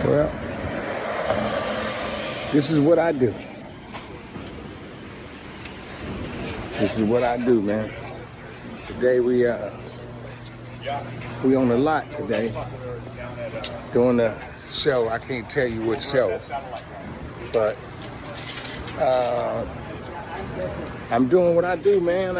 Well, this is what I do. This is what I do, man. Today we on the lot today doing the show. I can't tell you what show, but I'm doing what I do, man.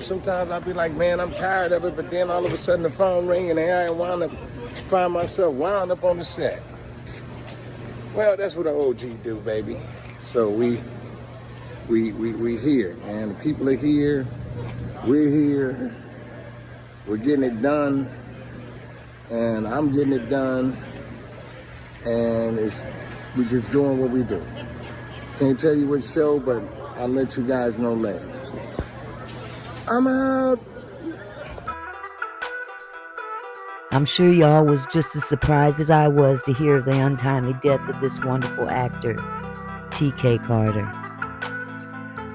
Sometimes I'll be like, man, I'm tired of it, but then all of a sudden the phone ring and I find myself wound up on the set. Well, that's what an OG do, baby. So we here, and the people are here. We're here. We're getting it done, and I'm getting it done, and we're just doing what we do. Can't tell you what show, but I'll let you guys know later. I'm out. I'm sure y'all was just as surprised as I was to hear of the untimely death of this wonderful actor, T.K. Carter.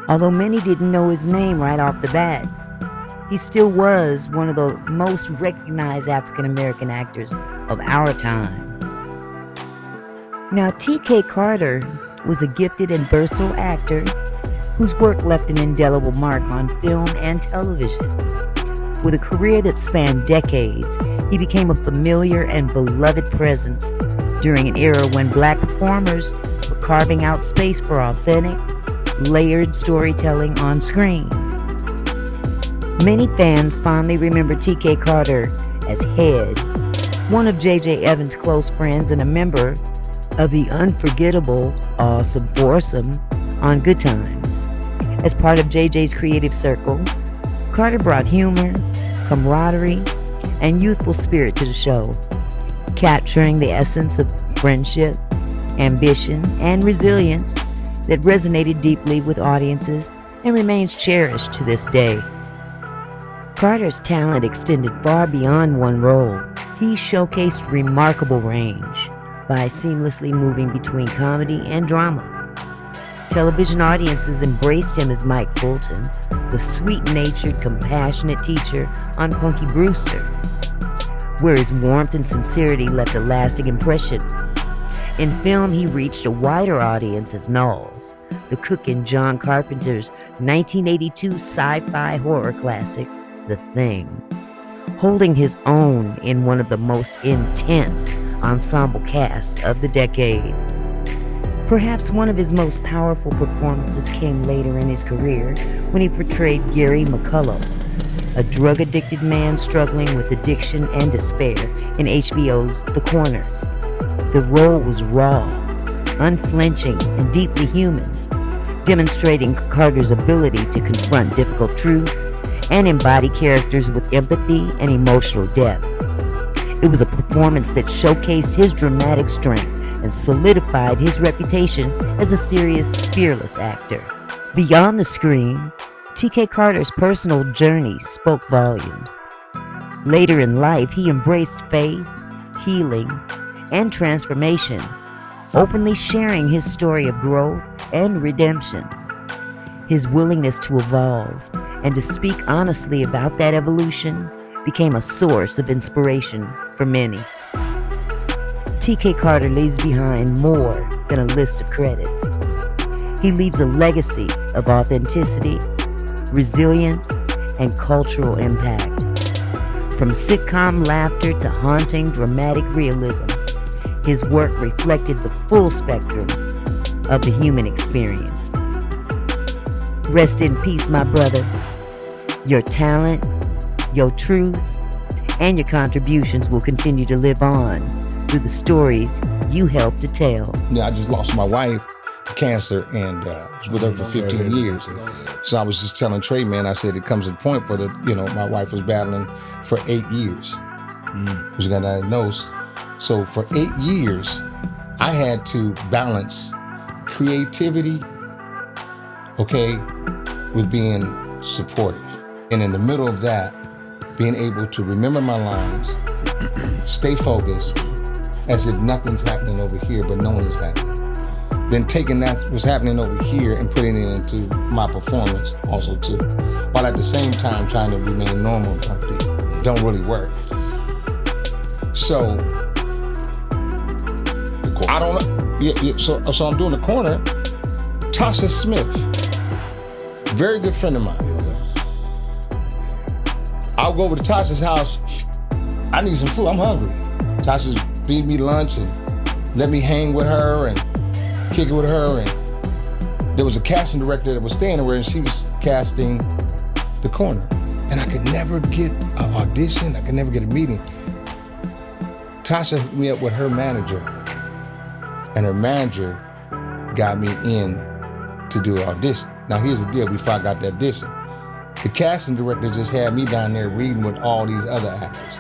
Although many didn't know his name right off the bat, he still was one of the most recognized African-American actors of our time. Now, T.K. Carter was a gifted and versatile actor whose work left an indelible mark on film and television. With a career that spanned decades, he became a familiar and beloved presence during an era when Black performers were carving out space for authentic, layered storytelling on screen. Many fans fondly remember T.K. Carter as Head, one of J.J. Evans' close friends and a member of the unforgettable Awesome Foursome on Good Times. As part of J.J.'s creative circle, Carter brought humor, camaraderie, and youthful spirit to the show, capturing the essence of friendship, ambition, and resilience that resonated deeply with audiences and remains cherished to this day. Carter's talent extended far beyond one role. He showcased remarkable range by seamlessly moving between comedy and drama. Television audiences embraced him as Mike Fulton, the sweet-natured, compassionate teacher on Punky Brewster, where his warmth and sincerity left a lasting impression. In film, he reached a wider audience as Knowles, the cook in John Carpenter's 1982 sci-fi horror classic, The Thing, holding his own in one of the most intense ensemble casts of the decade. Perhaps one of his most powerful performances came later in his career when he portrayed Gary McCullough, a drug-addicted man struggling with addiction and despair in HBO's The Corner. The role was raw, unflinching, and deeply human, demonstrating Carter's ability to confront difficult truths and embody characters with empathy and emotional depth. It was a performance that showcased his dramatic strength and solidified his reputation as a serious, fearless actor. Beyond the screen, T.K. Carter's personal journey spoke volumes. Later in life, he embraced faith, healing, and transformation, openly sharing his story of growth and redemption. His willingness to evolve and to speak honestly about that evolution became a source of inspiration for many. T.K. Carter leaves behind more than a list of credits. He leaves a legacy of authenticity, resilience, and cultural impact. From sitcom laughter to haunting dramatic realism, his work reflected the full spectrum of the human experience. Rest in peace, my brother. Your talent, your truth, and your contributions will continue to live on through the stories you helped to tell. Yeah, I just lost my wife to cancer and was with her for 15 years. So I was just telling Trey, man, I said it comes to the point where my wife was battling for 8 years. She got diagnosed. So for 8 years, I had to balance creativity, with being supportive. And in the middle of that, being able to remember my lines, stay focused, as if nothing's happening over here, but knowing it's happening. Then taking that what's happening over here and putting it into my performance also too. While at the same time trying to remain normal and don't really work. So the I don't know. So I'm doing the corner. Tasha Smith, very good friend of mine. I'll go over to Tasha's house. I need some food. I'm hungry. Tasha's feed me lunch and let me hang with her and kick it with her. And there was a casting director that was staying there, and she was casting the corner. And I could never get an audition. I could never get a meeting. Tasha hooked me up with her manager, and her manager got me in to do an audition. Now here's the deal before I got the audition. The casting director just had me down there reading with all these other actors.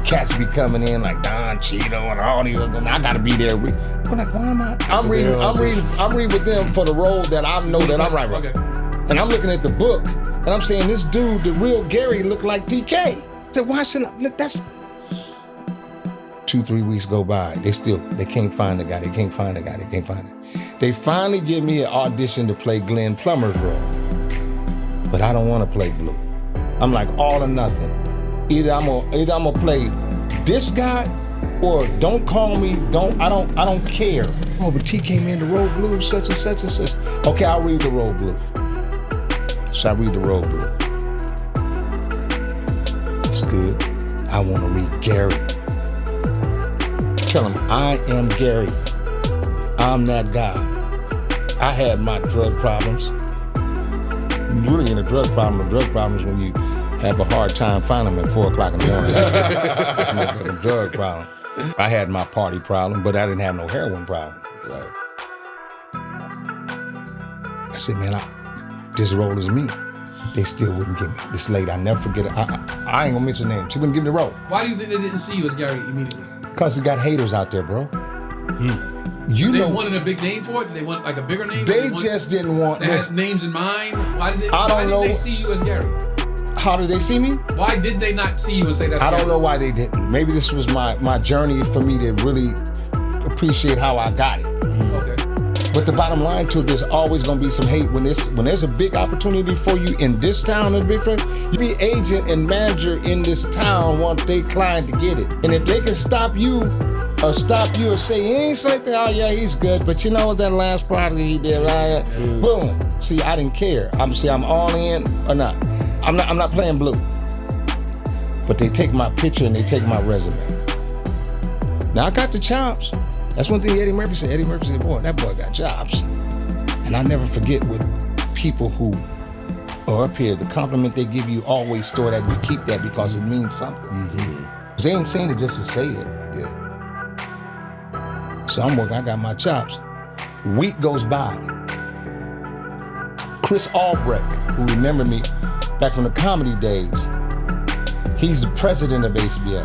Cats be coming in like Don Cheadle and all these other, and I gotta be there. I'm like, why am I? I'm reading with them for the role that I know that I'm right. Okay. And I'm looking at the book, and I'm saying, this dude, the real Gary, looked like TK. I said, why should I? That's 2-3 weeks go by. They can't find the guy. They can't find the guy. They can't find it. They finally give me an audition to play Glenn Plummer's role, but I don't want to play Blue. I'm like, all or nothing. Either I'm gonna play this guy, or don't call me. I don't care. Oh, but TK, man, the role Blue, such and such and such. Okay, I'll read the role Blue. So I read the role Blue. It's good. I want to read Gary. Tell him I am Gary. I'm that guy. I had my drug problems. Really in a drug problem. A drug problem is when you have a hard time finding them at 4 o'clock in the morning. It's a drug problem. I had my party problem, but I didn't have no heroin problem. Right. I said, man, this role is me. They still wouldn't give me this lady. I never forget it. I ain't gonna mention her name. She wouldn't give me the role. Why do you think they didn't see you as Gary immediately? Because they got haters out there, bro. They wanted a big name for it? Did they want like a bigger name? They just didn't want. They had names in mind. Why did they see you as Gary? How did they see me? Why did they not see you and say that's I don't know why they didn't. Maybe this was my journey for me to really appreciate how I got it. Okay. But the bottom line to it, there's always gonna be some hate when there's a big opportunity for you in this town, a big friend. You be agent and manager in this town want their client to get it. And if they can stop you or say, he ain't something, oh yeah, he's good, but you know that last project he did, right? Boom. See, I didn't care. I'm all in or not. I'm not playing Blue. But they take my picture and they take my resume. Now I got the chops. That's one thing Eddie Murphy said. Eddie Murphy said, boy, that boy got chops. And I never forget what people who are up here, the compliment they give you, always store that and you keep that because it means something. Because they ain't saying it just to say it. Yeah. So I'm working, I got my chops. Week goes by. Chris Albrecht, who remembered me back from the comedy days, he's the president of HBO.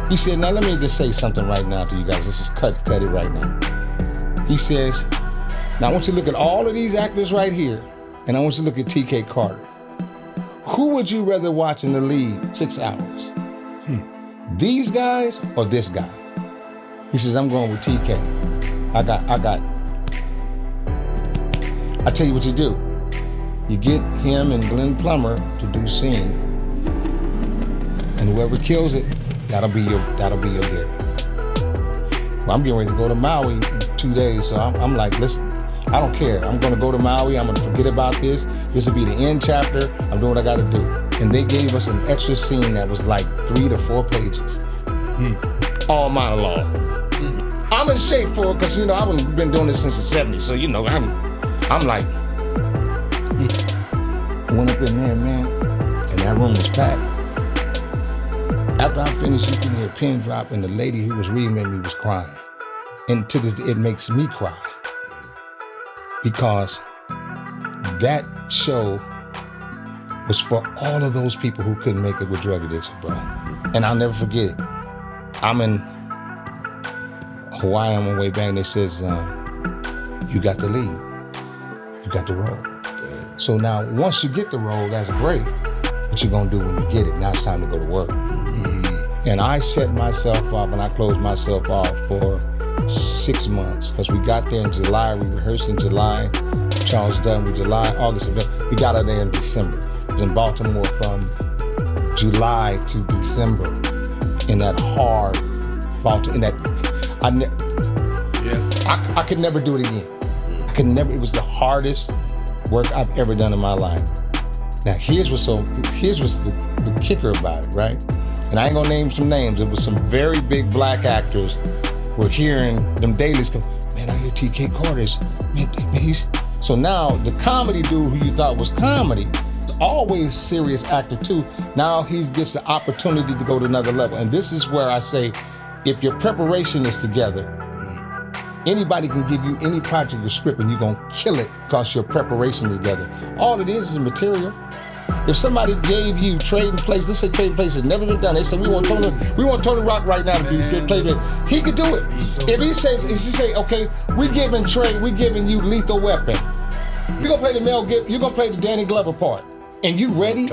He said, now let me just say something right now to you guys. Let's just cut it right now. He says, now I want you to look at all of these actors right here, and I want you to look at TK Carter. Who would you rather watch in the lead 6 hours? These guys or this guy? He says, I'm going with TK. I tell you what you do. You get him and Glenn Plummer to do scene, and whoever kills it, that'll be your Gary. Well, I'm getting ready to go to Maui in 2 days, so I'm like, listen, I don't care. I'm gonna go to Maui, I'm gonna forget about this. This will be the end chapter. I'm doing what I gotta do. And they gave us an extra scene that was like 3 to 4 pages. All monologue. I'm in shape for it, because I've been doing this since the 70s, so I'm like, went up in there, man, and that room was packed. After I finished, you can hear a pin drop, and the lady who was reading me was crying. And to this day, it makes me cry. Because that show was for all of those people who couldn't make it with drug addiction, bro. And I'll never forget it. I'm in Hawaii on my way back, and they says, you got the lead. You got the role. So now, once you get the role, that's great. What you gonna do when you get it? Now it's time to go to work. And I set myself up and I closed myself off for 6 months, because we got there in July, we rehearsed in July, Charles done with July, August, we got out there in December. I was in Baltimore from July to December in that hard Baltimore, I could never do it again. I could never. It was the hardest work I've ever done in my life. Now here's what's the kicker about it, right? And I ain't gonna name some names. It was some very big black actors were hearing them dailies go, man, I hear TK Carter's, man, he's. So now the comedy dude who you thought was comedy, always serious actor too, now he gets the opportunity to go to another level. And this is where I say, if your preparation is together, anybody can give you any project or script and you're gonna kill it because your preparation is together. All it is material. If somebody gave you Trading Places, let's say Trading Places has never been done. They said we want Tony Rock right now to play that. He could do it. If he say, okay, we giving you Lethal Weapon. You're gonna play the Mel Gibson, you're gonna play the Danny Glover part. And you ready?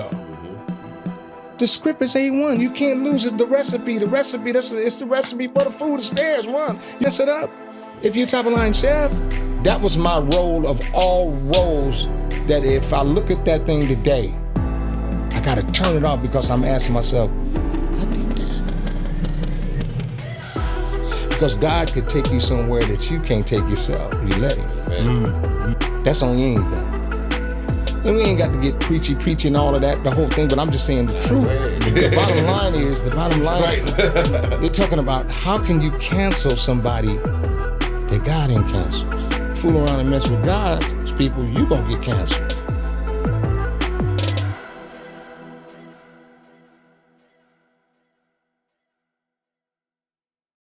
The script is A1. You can't lose it. The recipe, it's the recipe for the food. It's theirs. One, mess it up. If you're top of line chef, that was my role of all roles. That if I look at that thing today, I gotta turn it off because I'm asking myself, I did that. Because God could take you somewhere that you can't take yourself. You let Him. That's on anything. And we ain't got to get preachy and all of that, the whole thing, but I'm just saying the truth. The bottom line, they're talking about how can you cancel somebody that God ain't canceled. Fool around and mess with God's people, you gonna get canceled.